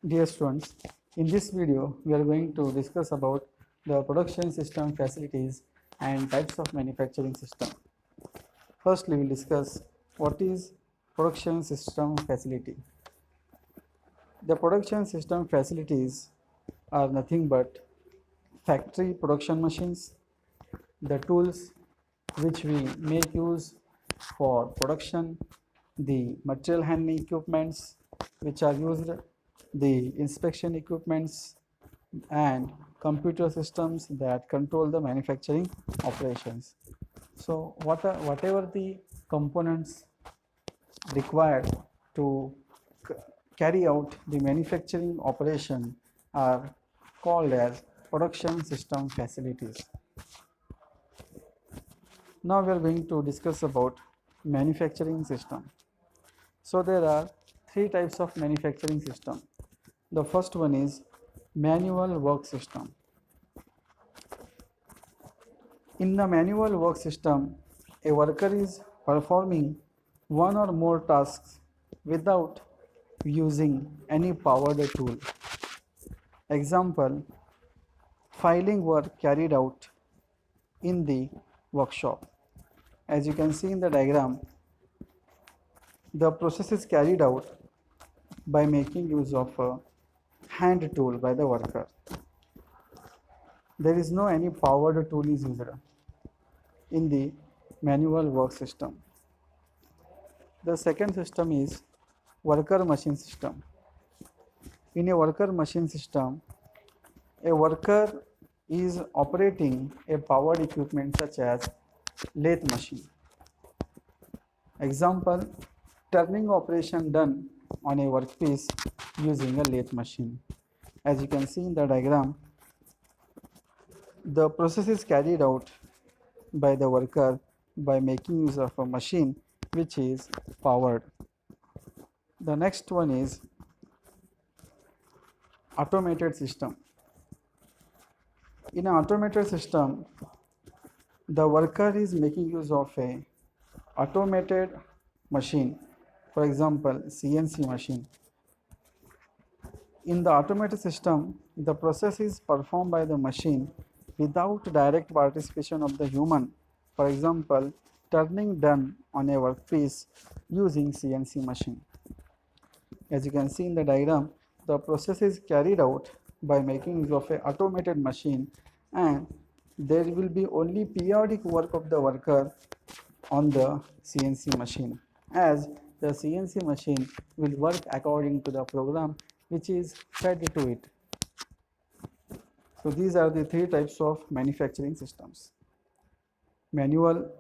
Dear students, in this video we are going to discuss about the production system facilities and types of manufacturing system. First we will discuss what is production system facility. The production system facilities are nothing but factory production machines, the tools which we make use for production, the material handling equipments which are used, the inspection equipments, and computer systems that control the manufacturing operations. So whatever the components required to carry out the manufacturing operation are called as production system facilities. Now we are going to discuss about manufacturing system. So there are three types of manufacturing system. The first one is manual work system. In the manual work system, a worker is performing one or more tasks without using any powered tool. Example, filing work carried out in the workshop. As you can see in the diagram, the process is carried out by making use of a hand tool by the worker. There is no any powered tool is used in the manual work system. The second system is worker machine system. In a worker machine system, a worker is operating a powered equipment such as lathe machine. Example, turning operation done on a workpiece using a lathe machine. As you can see in the diagram, the process is carried out by the worker by making use of a machine which is powered. The next one is automated system. In an automated system, the worker is making use of a automated machine, for example CNC machine. In the automated system, the process is performed by the machine without direct participation of the human. For example, turning done on a workpiece using CNC machine. As you can see in the diagram, the process is carried out by making use of an automated machine, and there will be only periodic work of the worker on the CNC machine, as the CNC machine will work according to the program which is fed to it. So these are the three types of manufacturing systems: manual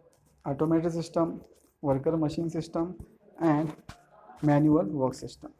automated system, worker machine system, and manual work system.